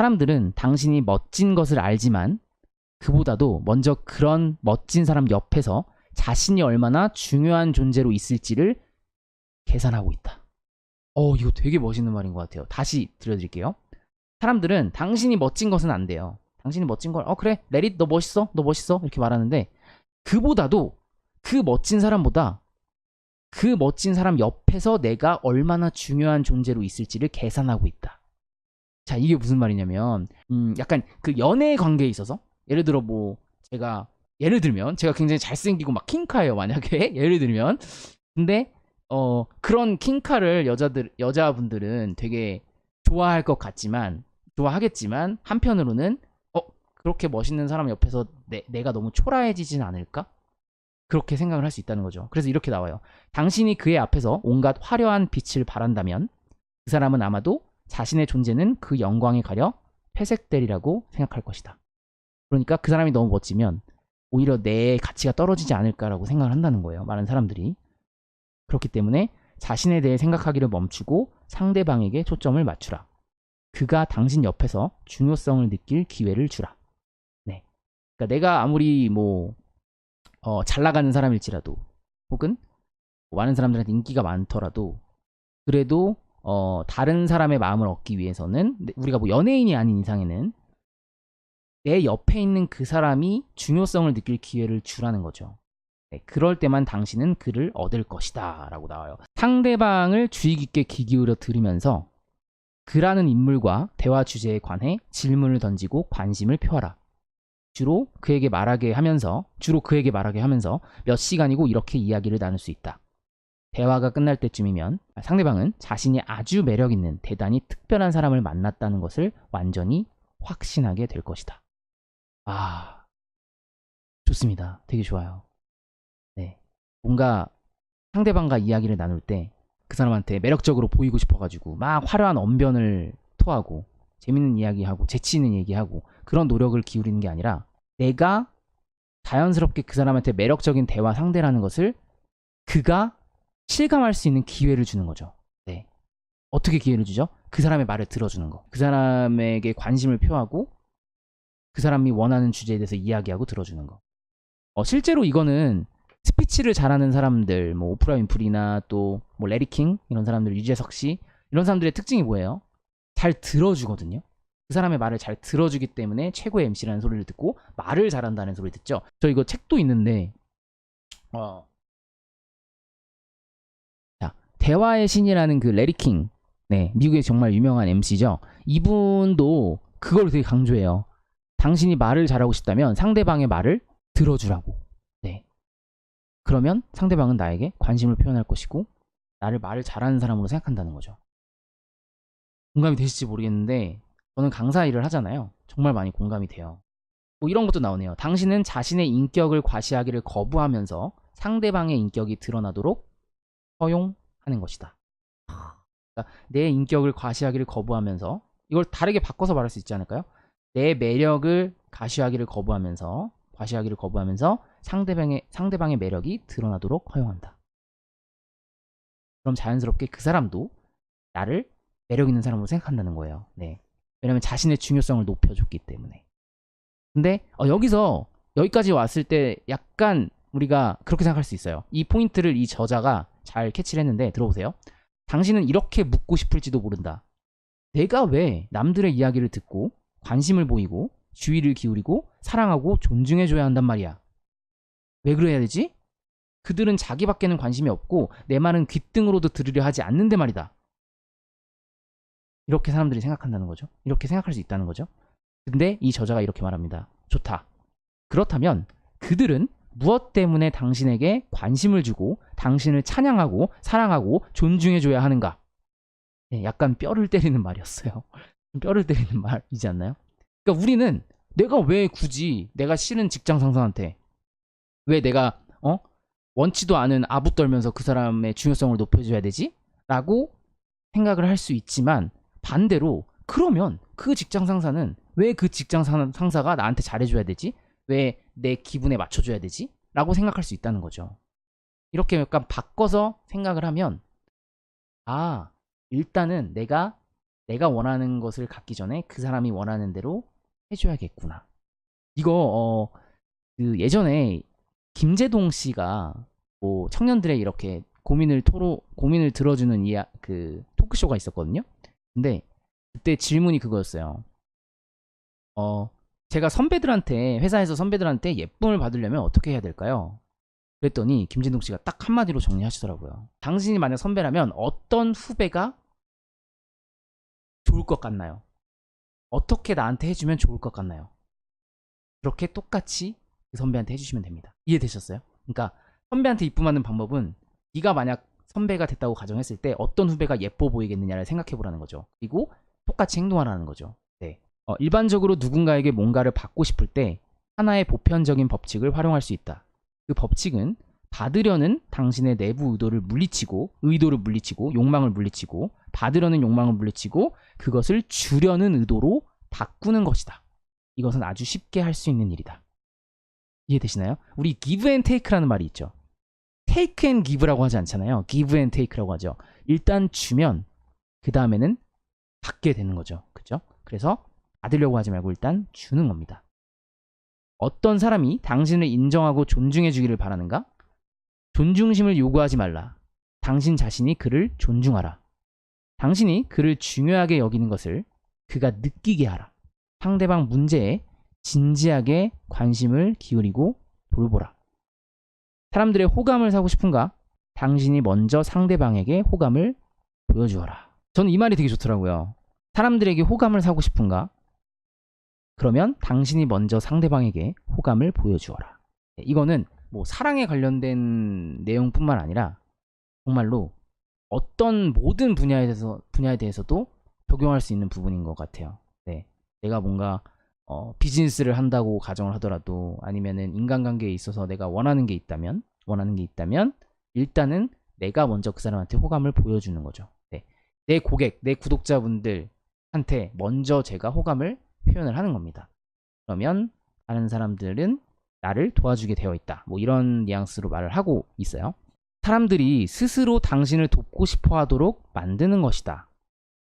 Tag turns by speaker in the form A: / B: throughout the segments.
A: 사람들은 당신이 멋진 것을 알지만 그보다도 먼저 그런 멋진 사람 옆에서 자신이 얼마나 중요한 존재로 있을지를 계산하고 있다. 이거 되게 멋있는 말인 것 같아요. 다시 들려드릴게요. 사람들은 당신이 멋진 것은 안 돼요. 당신이 멋진 걸, 그래, 레릿, 너 멋있어, 너 멋있어, 이렇게 말하는데, 그보다도, 그 멋진 사람보다, 그 멋진 사람 옆에서 내가 얼마나 중요한 존재로 있을지를 계산하고 있다. 자, 이게 무슨 말이냐면, 약간 그 연애 관계에 있어서, 예를 들어 예를 들면, 제가 굉장히 잘생기고 막 킹카예요, 만약에. 예를 들면. 근데, 그런 킹카를 여자분들은 되게 좋아하겠지만, 한편으로는, 그렇게 멋있는 사람 옆에서 내가 너무 초라해지진 않을까? 그렇게 생각을 할 수 있다는 거죠. 그래서 이렇게 나와요. 당신이 그의 앞에서 온갖 화려한 빛을 바란다면 그 사람은 아마도 자신의 존재는 그 영광에 가려 회색되리라고 생각할 것이다. 그러니까 그 사람이 너무 멋지면 오히려 내 가치가 떨어지지 않을까라고 생각을 한다는 거예요. 많은 사람들이. 그렇기 때문에 자신에 대해 생각하기를 멈추고 상대방에게 초점을 맞추라. 그가 당신 옆에서 중요성을 느낄 기회를 주라. 네. 그러니까 내가 아무리 잘 나가는 사람일지라도 혹은 많은 사람들한테 인기가 많더라도 그래도 다른 사람의 마음을 얻기 위해서는 우리가 연예인이 아닌 이상에는 내 옆에 있는 그 사람이 중요성을 느낄 기회를 주라는 거죠. 네, 그럴 때만 당신은 그를 얻을 것이다 라고 나와요. 상대방을 주의 깊게 귀 기울여 들으면서 그라는 인물과 대화 주제에 관해 질문을 던지고 관심을 표하라. 주로 그에게 말하게 하면서 몇 시간이고 이렇게 이야기를 나눌 수 있다. 대화가 끝날 때쯤이면 상대방은 자신이 아주 매력있는 대단히 특별한 사람을 만났다는 것을 완전히 확신하게 될 것이다. 좋습니다. 되게 좋아요. 네. 뭔가 상대방과 이야기를 나눌 때 그 사람한테 매력적으로 보이고 싶어가지고 막 화려한 언변을 토하고 재밌는 이야기하고 재치 있는 얘기하고 그런 노력을 기울이는 게 아니라 내가 자연스럽게 그 사람한테 매력적인 대화 상대라는 것을 그가 실감할 수 있는 기회를 주는 거죠. 네. 어떻게 기회를 주죠? 그 사람의 말을 들어주는 거. 그 사람에게 관심을 표하고 그 사람이 원하는 주제에 대해서 이야기하고 들어주는 거. 실제로 이거는 스피치를 잘하는 사람들, 오프라 윈프리나 또 레리킹 이런 사람들, 유재석 씨 이런 사람들의 특징이 뭐예요? 잘 들어주거든요. 그 사람의 말을 잘 들어주기 때문에 최고의 MC라는 소리를 듣고 말을 잘한다는 소리를 듣죠. 저 이거 책도 있는데 자, 대화의 신이라는 그 레리킹, 네, 미국의 정말 유명한 MC죠. 이분도 그걸 되게 강조해요. 당신이 말을 잘하고 싶다면 상대방의 말을 들어주라고. 네. 그러면 상대방은 나에게 관심을 표현할 것이고 나를 말을 잘하는 사람으로 생각한다는 거죠. 공감이 되실지 모르겠는데 저는 강사 일을 하잖아요. 정말 많이 공감이 돼요. 이런 것도 나오네요. 당신은 자신의 인격을 과시하기를 거부하면서 상대방의 인격이 드러나도록 허용하는 것이다. 그러니까 내 인격을 과시하기를 거부하면서, 이걸 다르게 바꿔서 말할 수 있지 않을까요? 내 매력을 과시하기를 거부하면서 상대방의 매력이 드러나도록 허용한다. 그럼 자연스럽게 그 사람도 나를 매력 있는 사람으로 생각한다는 거예요. 네. 왜냐면 자신의 중요성을 높여줬기 때문에. 근데 여기까지 왔을 때 약간 우리가 그렇게 생각할 수 있어요. 이 포인트를 이 저자가 잘 캐치를 했는데 들어보세요. 당신은 이렇게 묻고 싶을지도 모른다. 내가 왜 남들의 이야기를 듣고 관심을 보이고 주의를 기울이고 사랑하고 존중해줘야 한단 말이야. 왜 그래야 되지? 그들은 자기밖에는 관심이 없고 내 말은 귓등으로도 들으려 하지 않는데 말이다. 이렇게 사람들이 생각한다는 거죠. 이렇게 생각할 수 있다는 거죠. 근데 이 저자가 이렇게 말합니다. 좋다. 그렇다면 그들은 무엇 때문에 당신에게 관심을 주고 당신을 찬양하고 사랑하고 존중해줘야 하는가? 네, 약간 뼈를 때리는 말이었어요. 뼈를 때리는 말이지 않나요? 그러니까 우리는 내가 왜 굳이 내가 싫은 직장 상사한테 왜 내가 원치도 않은 아부 떨면서 그 사람의 중요성을 높여줘야 되지? 라고 생각을 할 수 있지만 반대로 그러면 그 직장 상사는 왜 그 직장 상사가 나한테 잘해줘야 되지? 왜 내 기분에 맞춰줘야 되지? 라고 생각할 수 있다는 거죠. 이렇게 약간 바꿔서 생각을 하면 일단은 내가 내가 원하는 것을 갖기 전에 그 사람이 원하는 대로 해줘야겠구나. 이거 그 예전에 김재동 씨가 뭐 청년들의 이렇게 고민을 들어주는 그 토크쇼가 있었거든요. 근데 그때 질문이 그거였어요. 제가 회사에서 선배들한테 예쁨을 받으려면 어떻게 해야 될까요? 그랬더니 김진동 씨가 딱 한마디로 정리하시더라고요. 당신이 만약 선배라면 어떤 후배가 좋을 것 같나요? 어떻게 나한테 해주면 좋을 것 같나요? 그렇게 똑같이 그 선배한테 해주시면 됩니다. 이해되셨어요? 그러니까 선배한테 이쁨하는 방법은 네가 만약 선배가 됐다고 가정했을 때 어떤 후배가 예뻐 보이겠느냐를 생각해 보라는 거죠. 그리고 똑같이 행동하라는 거죠. 네. 일반적으로 누군가에게 뭔가를 받고 싶을 때 하나의 보편적인 법칙을 활용할 수 있다. 그 법칙은 받으려는 당신의 내부 의도를 물리치고 욕망을 물리치고 받으려는 욕망을 물리치고 그것을 주려는 의도로 바꾸는 것이다. 이것은 아주 쉽게 할 수 있는 일이다. 이해되시나요? 우리 give and take라는 말이 있죠. take and give라고 하지 않잖아요. give and take라고 하죠. 일단 주면 그 다음에는 받게 되는 거죠. 그죠? 그래서 받으려고 하지 말고 일단 주는 겁니다. 어떤 사람이 당신을 인정하고 존중해 주기를 바라는가? 존중심을 요구하지 말라. 당신 자신이 그를 존중하라. 당신이 그를 중요하게 여기는 것을 그가 느끼게 하라. 상대방 문제에 진지하게 관심을 기울이고 돌보라. 사람들의 호감을 사고 싶은가? 당신이 먼저 상대방에게 호감을 보여주어라. 저는 이 말이 되게 좋더라고요. 사람들에게 호감을 사고 싶은가? 그러면 당신이 먼저 상대방에게 호감을 보여주어라. 이거는 뭐 사랑에 관련된 내용뿐만 아니라 정말로 어떤 모든 분야에 대해서도 적용할 수 있는 부분인 것 같아요. 네. 내가 뭔가 비즈니스를 한다고 가정을 하더라도 아니면은 인간관계에 있어서 내가 원하는 게 있다면 일단은 내가 먼저 그 사람한테 호감을 보여주는 거죠. 네. 내 고객, 내 구독자분들한테 먼저 제가 호감을 표현을 하는 겁니다. 그러면 다른 사람들은 나를 도와주게 되어 있다. 뭐 이런 뉘앙스로 말을 하고 있어요. 사람들이 스스로 당신을 돕고 싶어 하도록 만드는 것이다.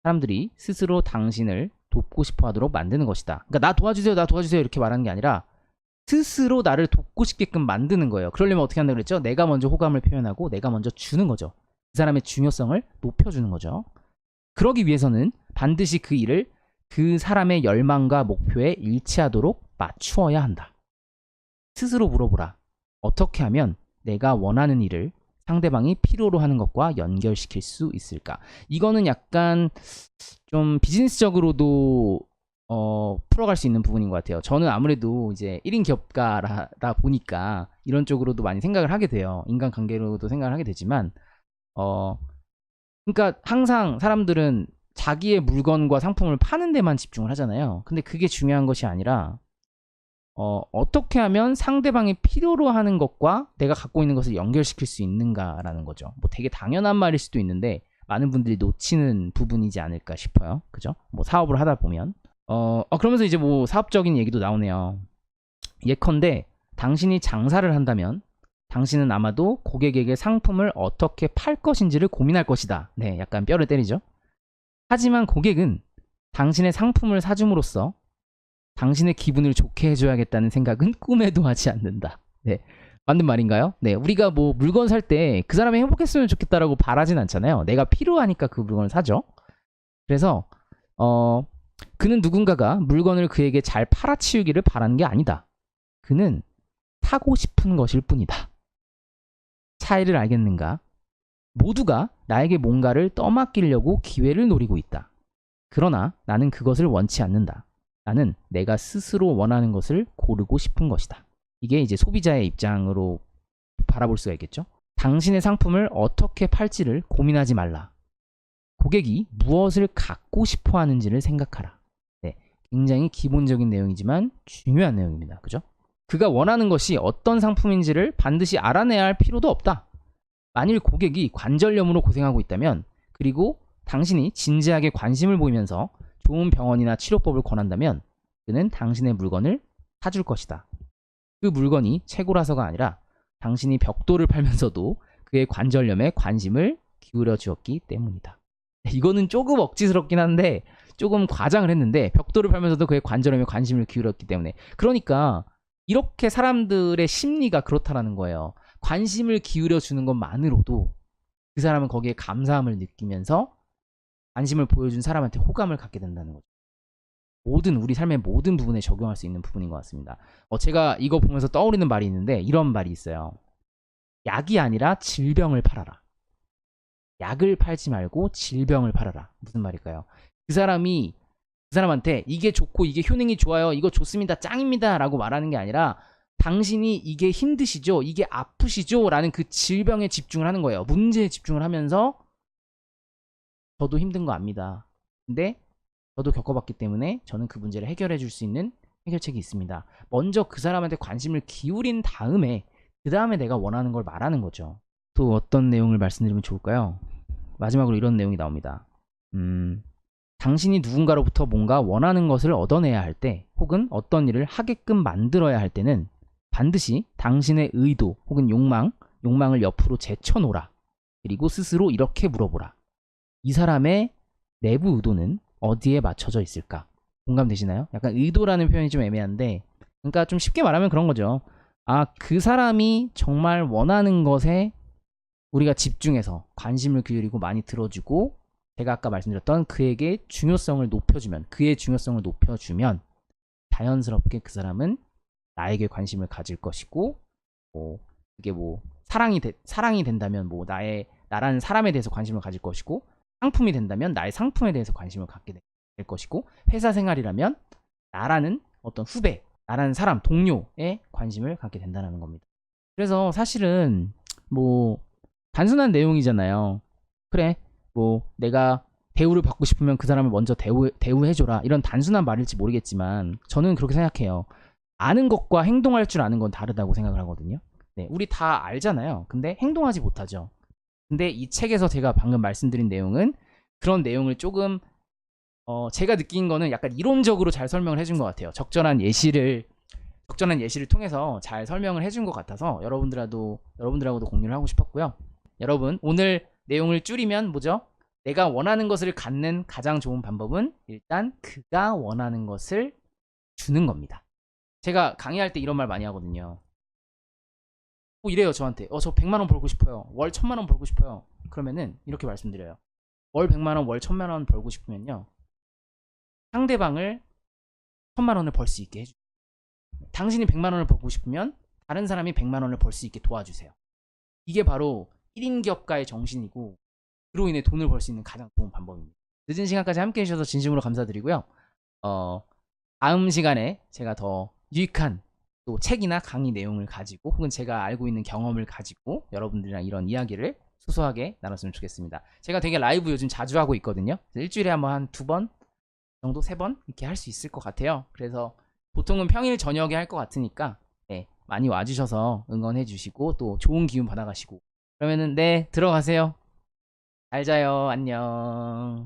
A: 사람들이 스스로 당신을 돕고 싶어 하도록 만드는 것이다. 그러니까 나 도와주세요 이렇게 말하는 게 아니라 스스로 나를 돕고 싶게끔 만드는 거예요. 그러려면 어떻게 한다고 그랬죠? 내가 먼저 호감을 표현하고 내가 먼저 주는 거죠. 그 사람의 중요성을 높여주는 거죠. 그러기 위해서는 반드시 그 일을 그 사람의 열망과 목표에 일치하도록 맞추어야 한다. 스스로 물어보라. 어떻게 하면 내가 원하는 일을 상대방이 필요로 하는 것과 연결시킬 수 있을까? 이거는 약간 좀 비즈니스적으로도 풀어갈 수 있는 부분인 것 같아요. 저는 아무래도 이제 1인 기업가다 보니까 이런 쪽으로도 많이 생각을 하게 돼요. 인간관계로도 생각을 하게 되지만 그러니까 항상 사람들은 자기의 물건과 상품을 파는 데만 집중을 하잖아요. 근데 그게 중요한 것이 아니라 어떻게 하면 상대방이 필요로 하는 것과 내가 갖고 있는 것을 연결시킬 수 있는가라는 거죠. 뭐 되게 당연한 말일 수도 있는데 많은 분들이 놓치는 부분이지 않을까 싶어요. 그죠? 뭐 사업을 하다 보면 그러면서 이제 뭐 사업적인 얘기도 나오네요. 예컨대 당신이 장사를 한다면 당신은 아마도 고객에게 상품을 어떻게 팔 것인지를 고민할 것이다. 네, 약간 뼈를 때리죠. 하지만 고객은 당신의 상품을 사줌으로써 당신의 기분을 좋게 해줘야겠다는 생각은 꿈에도 하지 않는다. 네, 맞는 말인가요? 네, 우리가 뭐 물건 살 때 그 사람이 행복했으면 좋겠다라고 바라진 않잖아요. 내가 필요하니까 그 물건을 사죠. 그래서 그는 누군가가 물건을 그에게 잘 팔아치우기를 바라는 게 아니다. 그는 사고 싶은 것일 뿐이다. 차이를 알겠는가? 모두가 나에게 뭔가를 떠맡기려고 기회를 노리고 있다. 그러나 나는 그것을 원치 않는다. 나는 내가 스스로 원하는 것을 고르고 싶은 것이다. 이게 이제 소비자의 입장으로 바라볼 수가 있겠죠. 당신의 상품을 어떻게 팔지를 고민하지 말라. 고객이 무엇을 갖고 싶어 하는지를 생각하라. 네, 굉장히 기본적인 내용이지만 중요한 내용입니다. 그죠? 그가 원하는 것이 어떤 상품인지를 반드시 알아내야 할 필요도 없다. 만일 고객이 관절염으로 고생하고 있다면, 그리고 당신이 진지하게 관심을 보이면서 좋은 병원이나 치료법을 권한다면 그는 당신의 물건을 사줄 것이다. 그 물건이 최고라서가 아니라 당신이 벽돌을 팔면서도 그의 관절염에 관심을 기울여 주었기 때문이다. 이거는 조금 억지스럽긴 한데 조금 과장을 했는데 벽돌을 팔면서도 그의 관절염에 관심을 기울였기 때문에. 그러니까 이렇게 사람들의 심리가 그렇다라는 거예요. 관심을 기울여 주는 것만으로도 그 사람은 거기에 감사함을 느끼면서 관심을 보여준 사람한테 호감을 갖게 된다는 거죠. 모든 우리 삶의 모든 부분에 적용할 수 있는 부분인 것 같습니다. 제가 이거 보면서 떠오르는 말이 있는데 이런 말이 있어요. 약이 아니라 질병을 팔아라. 약을 팔지 말고 질병을 팔아라. 무슨 말일까요? 그 사람이 그 사람한테 이게 좋고 이게 효능이 좋아요. 이거 좋습니다. 짱입니다. 라고 말하는 게 아니라 당신이 이게 힘드시죠? 이게 아프시죠? 라는 그 질병에 집중을 하는 거예요. 문제에 집중을 하면서 저도 힘든 거 압니다. 근데 저도 겪어봤기 때문에 저는 그 문제를 해결해 줄 수 있는 해결책이 있습니다. 먼저 그 사람한테 관심을 기울인 다음에 그 다음에 내가 원하는 걸 말하는 거죠. 또 어떤 내용을 말씀드리면 좋을까요? 마지막으로 이런 내용이 나옵니다. 당신이 누군가로부터 뭔가 원하는 것을 얻어내야 할 때, 혹은 어떤 일을 하게끔 만들어야 할 때는 반드시 당신의 의도 혹은 욕망을 옆으로 제쳐놓으라. 그리고 스스로 이렇게 물어보라. 이 사람의 내부 의도는 어디에 맞춰져 있을까? 공감되시나요? 약간 의도라는 표현이 좀 애매한데, 그러니까 좀 쉽게 말하면 그런 거죠. 그 사람이 정말 원하는 것에 우리가 집중해서 관심을 기울이고 많이 들어주고, 제가 아까 말씀드렸던 그에게 중요성을 높여주면, 그의 중요성을 높여주면 자연스럽게 그 사람은 나에게 관심을 가질 것이고, 그게 사랑이 된다면 나라는 사람에 대해서 관심을 가질 것이고, 상품이 된다면 나의 상품에 대해서 관심을 갖게 될 것이고, 회사 생활이라면 나라는 어떤 후배, 나라는 사람, 동료에 관심을 갖게 된다는 겁니다. 그래서 사실은 단순한 내용이잖아요. 그래, 내가 대우를 받고 싶으면 그 사람을 먼저 대우해줘라. 이런 단순한 말일지 모르겠지만 저는 그렇게 생각해요. 아는 것과 행동할 줄 아는 건 다르다고 생각을 하거든요. 네, 우리 다 알잖아요. 근데 행동하지 못하죠. 근데 이 책에서 제가 방금 말씀드린 내용은 그런 내용을 조금 제가 느낀 거는 약간 이론적으로 잘 설명을 해준 것 같아요. 적절한 예시를 통해서 잘 설명을 해준 것 같아서 여러분들하고도 공유를 하고 싶었고요. 여러분, 오늘 내용을 줄이면 뭐죠? 내가 원하는 것을 갖는 가장 좋은 방법은 일단 그가 원하는 것을 주는 겁니다. 제가 강의할 때 이런 말 많이 하거든요. 이래요, 저한테. 저 100만 원 벌고 싶어요. 월 1000만 원 벌고 싶어요. 그러면은 이렇게 말씀드려요. 월 100만 원, 월 1000만 원 벌고 싶으면요. 상대방을 1000만 원을 벌 수 있게 해주세요. 당신이 100만 원을 벌고 싶으면 다른 사람이 100만 원을 벌 수 있게 도와주세요. 이게 바로 1인 기업가의 정신이고, 그로 인해 돈을 벌 수 있는 가장 좋은 방법입니다. 늦은 시간까지 함께 해주셔서 진심으로 감사드리고요. 다음 시간에 제가 더 유익한 또 책이나 강의 내용을 가지고, 혹은 제가 알고 있는 경험을 가지고 여러분들이랑 이런 이야기를 소소하게 나눴으면 좋겠습니다. 제가 되게 라이브 요즘 자주 하고 있거든요. 일주일에 한번 한 2번 정도, 3번 이렇게 할 수 있을 것 같아요. 그래서 보통은 평일 저녁에 할 것 같으니까 많이 와주셔서 응원해 주시고 또 좋은 기운 받아가시고, 그러면은 들어가세요. 잘 자요. 안녕.